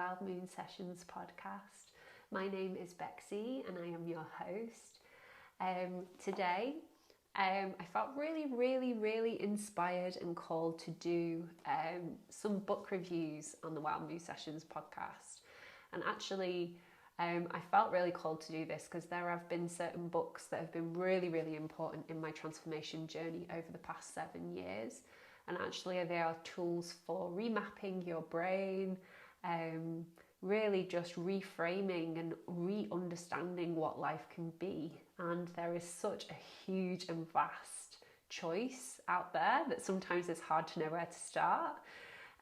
Wild Moon Sessions podcast. My name is Bexy and I am your host. Today, I felt really inspired and called to do some book reviews on the Wild Moon Sessions podcast. And actually, I felt really called to do this because there have been certain books that have been really important in my transformation journey over the past 7 years. And actually they are tools for remapping your brain, really just reframing and re-understanding what life can be. And there is such a huge and vast choice out there that sometimes it's hard to know where to start.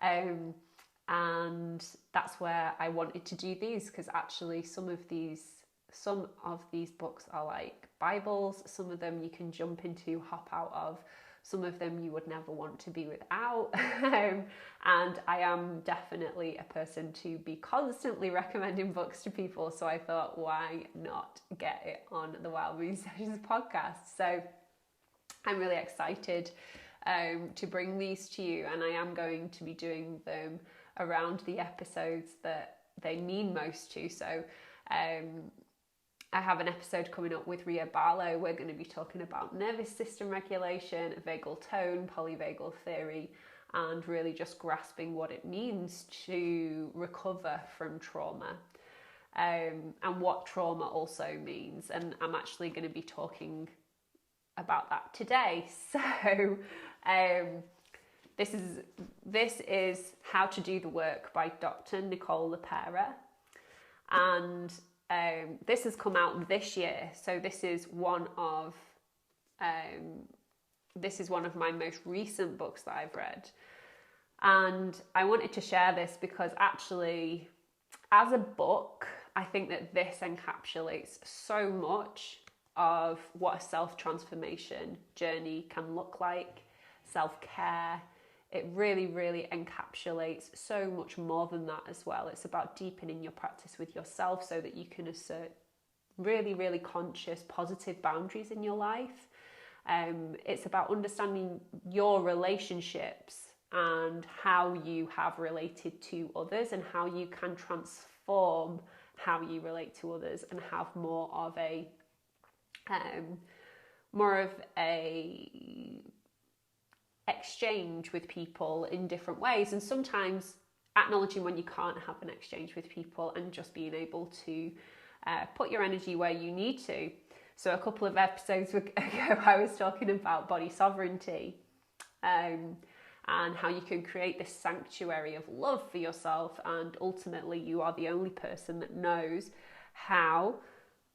And that's where I wanted to do these, because actually some of these books are like Bibles. Some of them you can jump into, hop out of. Some of them you would never want to be without. And I am definitely a person to be constantly recommending books to people. So I thought, why not get it on the Wild Moon Sessions podcast? So I'm really excited to bring these to you. And I am going to be doing them around the episodes that they mean most to. So I have an episode coming up with Ria Barlow. We're going to be talking about nervous system regulation, vagal tone, polyvagal theory, and really just grasping what it means to recover from trauma, and what trauma also means. And I'm actually going to be talking about that today. So this is How to Do the Work by Dr. Nicole Le Pera. And this has come out this year, so this is one of my most recent books that I've read, and I wanted to share this because actually, as a book, I think that this encapsulates so much of what a self-transformation journey can look like, self-care. It really encapsulates so much more than that as well. It's about deepening your practice with yourself so that you can assert really conscious, positive boundaries in your life. It's about understanding your relationships and how you have related to others and how you can transform how you relate to others and have more of a exchange with people in different ways, and sometimes acknowledging when you can't have an exchange with people and just being able to put your energy where you need to. So a couple of episodes ago I was talking about body sovereignty, and how you can create this sanctuary of love for yourself, and ultimately you are the only person that knows how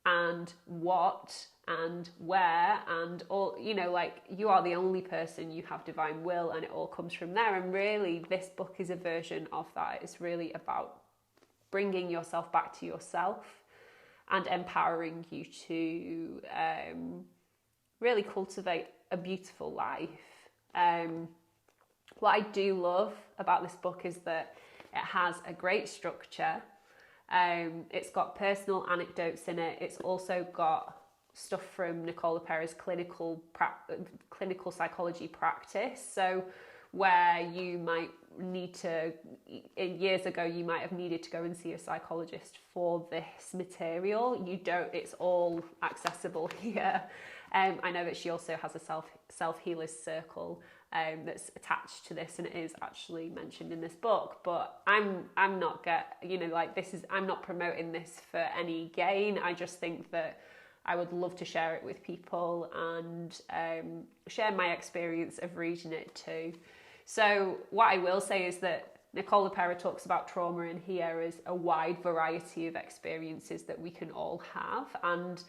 and what and where and all, like you are the only person, you have divine will, and it all comes from there. And really this book is a version of that. It's really about bringing yourself back to yourself and empowering you to really cultivate a beautiful life. What I do love about this book is that it has a great structure. It's got personal anecdotes in it. It's also got stuff from Nicole Le Pera's clinical psychology practice. So where you might need to, years ago, you might have needed to go and see a psychologist for this material. You don't, it's all accessible here. I know that she also has a self-healers circle that's attached to this, and it is actually mentioned in this book. But I'm not I'm not promoting this for any gain. I just think that I would love to share it with people and share my experience of reading it too. So what I will say is that Nicole Le Pera talks about trauma in here as a wide variety of experiences that we can all have, and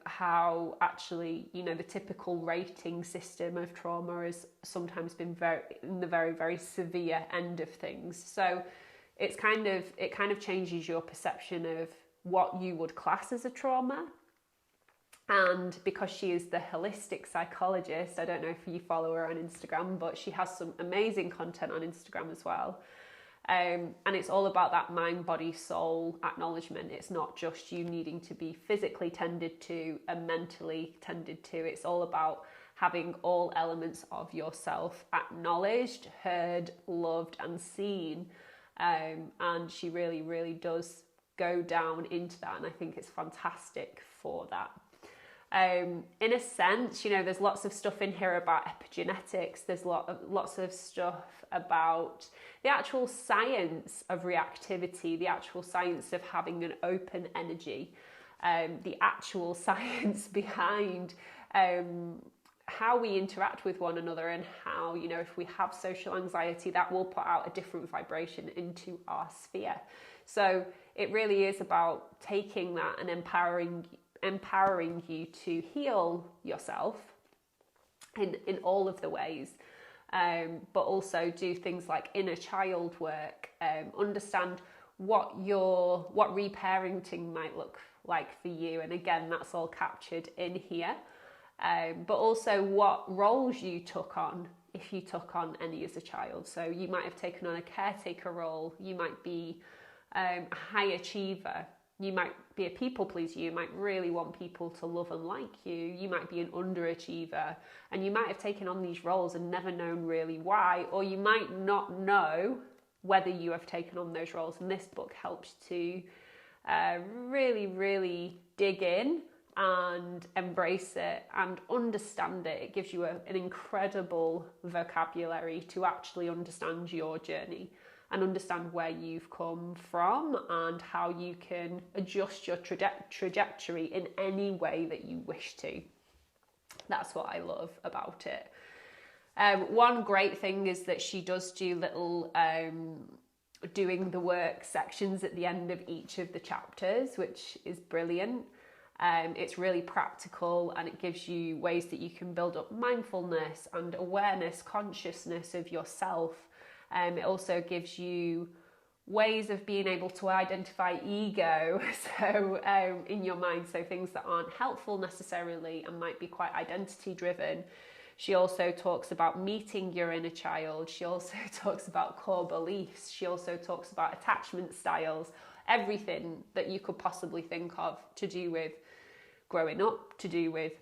how actually, the typical rating system of trauma has sometimes been very severe end of things. So it kind of changes your perception of what you would class as a trauma. And because she is the holistic psychologist, I don't know if you follow her on Instagram, but she has some amazing content on Instagram as well. And it's all about that mind, body, soul acknowledgement. It's not just you needing to be physically tended to and mentally tended to. It's all about having all elements of yourself acknowledged, heard, loved, and seen. And she really, really does go down into that, and I think it's fantastic for that. In a sense, you know, there's lots of stuff in here about epigenetics. There's lots of stuff about the actual science of reactivity, the actual science of having an open energy, the actual science behind how we interact with one another, and how, you know, if we have social anxiety, that will put out a different vibration into our sphere. So it really is about taking that and empowering you to heal yourself in all of the ways, but also do things like inner child work, understand what reparenting might look like for you, and again, that's all captured in here, but also what roles you took on, if you took on any as a child. So you might have taken on a caretaker role, you might be a high achiever, you might be a people pleaser, you might really want people to love and like you, you might be an underachiever, and you might have taken on these roles and never known really why, or you might not know whether you have taken on those roles. And this book helps to really, really dig in and embrace it and understand it. It gives you an incredible vocabulary to actually understand your journey and understand where you've come from and how you can adjust your trajectory in any way that you wish to. That's what I love about it. One great thing is that she does do little doing the work sections at the end of each of the chapters, which is brilliant. It's really practical, and it gives you ways that you can build up mindfulness and awareness, consciousness of yourself. It also gives you ways of being able to identify ego, so in your mind, so things that aren't helpful necessarily and might be quite identity driven. She also talks about meeting your inner child. She also talks about core beliefs. She also talks about attachment styles, everything that you could possibly think of to do with growing up, to do with,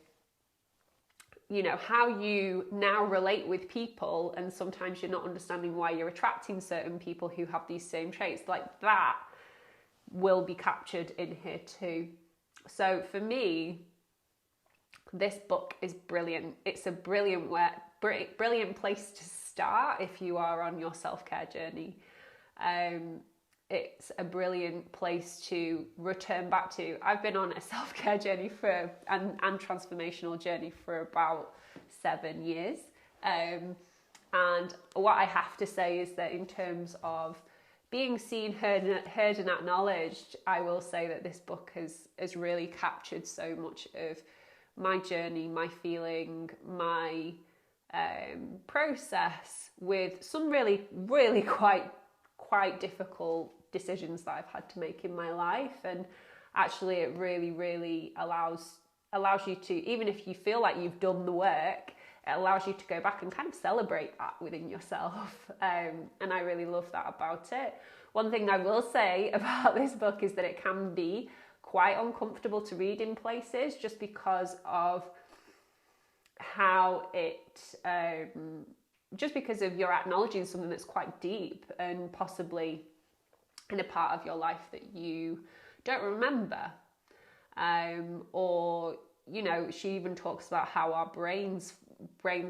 you know, how you now relate with people, and sometimes you're not understanding why you're attracting certain people who have these same traits. Like, that will be captured in here too. So for me, this book is brilliant. It's a brilliant place to start if you are on your self-care journey. It's a brilliant place to return back to. I've been on a self-care journey and transformational journey for about 7 years. And what I have to say is that in terms of being seen, heard and acknowledged, I will say that this book has really captured so much of my journey, my feeling, my process with some really, really quite difficult decisions that I've had to make in my life. And actually it really, really allows you to, even if you feel like you've done the work, it allows you to go back and kind of celebrate that within yourself. And I really love that about it. One thing I will say about this book is that it can be quite uncomfortable to read in places, just because of how it just because of you're acknowledging something that's quite deep and possibly in a part of your life that you don't remember. Or, you know, she even talks about how our brains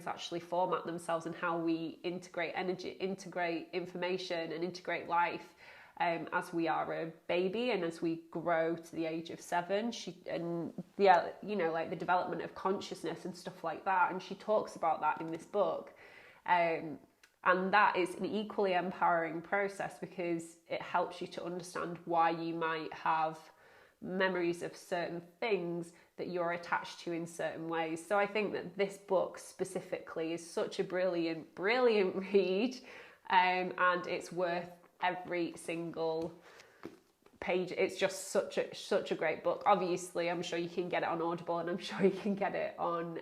actually format themselves, and how we integrate energy, integrate information and integrate life as we are a baby and as we grow to the age of 7. You know, like the development of consciousness and stuff like that. And she talks about that in this book. And that is an equally empowering process, because it helps you to understand why you might have memories of certain things that you're attached to in certain ways. So I think that this book specifically is such a brilliant read, and it's worth every single page. It's just such a great book. Obviously, I'm sure you can get it on Audible, and I'm sure you can get it on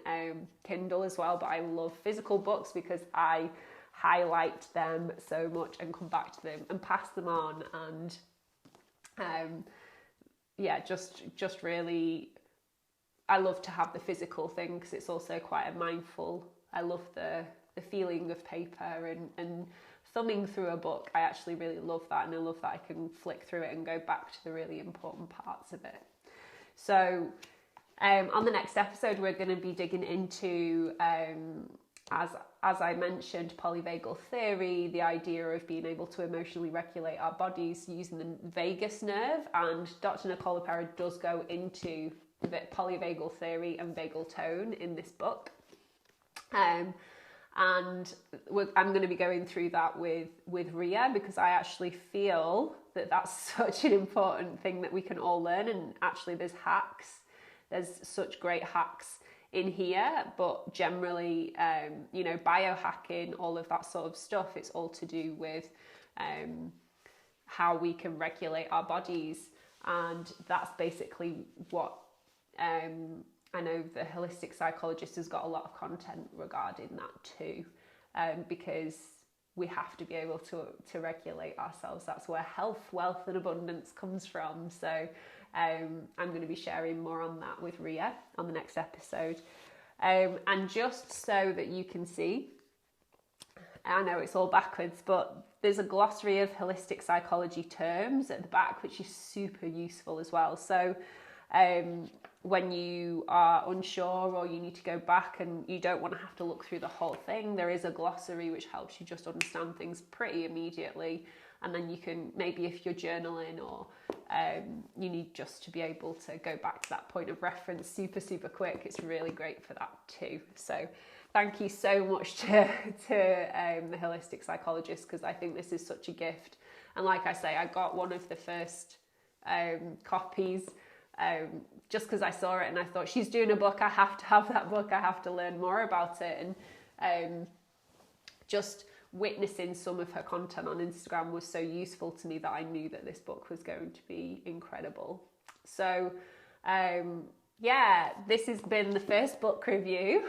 Kindle as well, but I love physical books because I highlight them so much and come back to them and pass them on, and just really, I love to have the physical thing because it's also quite a mindful. I love the feeling of paper and thumbing through a book, I actually really love that, and I love that I can flick through it and go back to the really important parts of it. So on the next episode, we're going to be digging into, as I mentioned, polyvagal theory, the idea of being able to emotionally regulate our bodies using the vagus nerve. And Dr. Nicole Le Pera does go into the polyvagal theory and vagal tone in this book. And I'm going to be going through that with Ria, because I actually feel that that's such an important thing that we can all learn. And actually there's such great hacks in here, but generally, biohacking, all of that sort of stuff, it's all to do with how we can regulate our bodies. And that's basically what I know the Holistic Psychologist has got a lot of content regarding that too, because we have to be able to regulate ourselves. That's where health, wealth and abundance comes from. So I'm going to be sharing more on that with Ria on the next episode. And just so that you can see, I know it's all backwards, but there's a glossary of holistic psychology terms at the back, which is super useful as well. So when you are unsure or you need to go back and you don't want to have to look through the whole thing, there is a glossary which helps you just understand things pretty immediately. And then you can, maybe if you're journaling or you need just to be able to go back to that point of reference super, super quick, it's really great for that too. So thank you so much to the Holistic Psychologist, because I think this is such a gift. And like I say, I got one of the first copies just because I saw it and I thought, she's doing a book, I have to have that book, I have to learn more about it. And just witnessing some of her content on Instagram was so useful to me that I knew that this book was going to be incredible. So this has been the first book review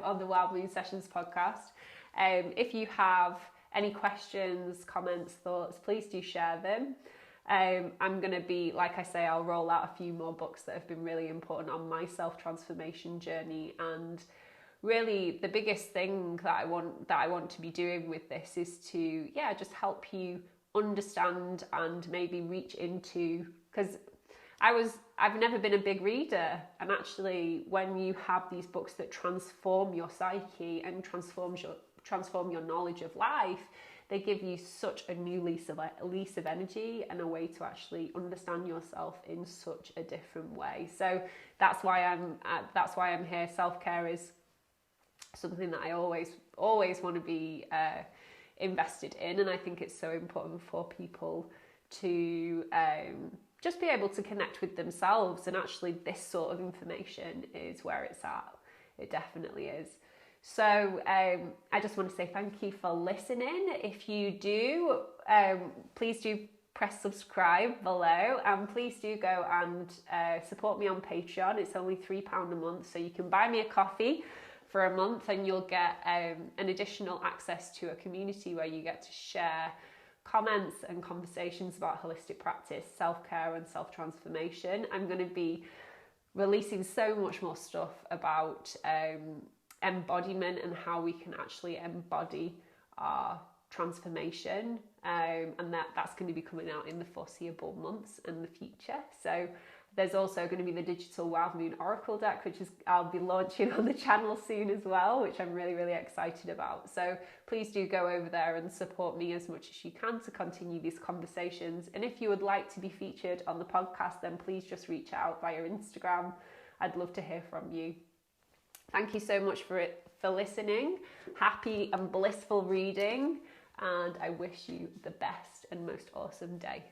on the Wild Moon Sessions podcast. If you have any questions, comments, thoughts, please do share them. I'm going to be, like I say, I'll roll out a few more books that have been really important on my self-transformation journey. And really the biggest thing that I want to be doing with this is to, just help you understand and maybe reach into, because I've never been a big reader, and actually when you have these books that transform your psyche and transform your knowledge of life, they give you such a new lease of energy and a way to actually understand yourself in such a different way. So that's why I'm here. Self-care is something that I always want to be invested in, and I think it's so important for people to just be able to connect with themselves. And actually this sort of information is where it's at. It definitely is. So I just want to say thank you for listening. If you do, please do press subscribe below, and please do go and support me on Patreon. It's only £3 a month, so you can buy me a coffee for a month and you'll get an additional access to a community where you get to share comments and conversations about holistic practice, self-care and self-transformation. I'm going to be releasing so much more stuff about embodiment and how we can actually embody our transformation, and that's going to be coming out in the foreseeable months and the future. So there's also going to be the digital Wild Moon Oracle deck, which I'll be launching on the channel soon as well, which I'm really, really excited about. So please do go over there and support me as much as you can to continue these conversations. And if you would like to be featured on the podcast, then please just reach out via Instagram. I'd love to hear from you. Thank you so much for listening. Happy and blissful reading, and I wish you the best and most awesome day.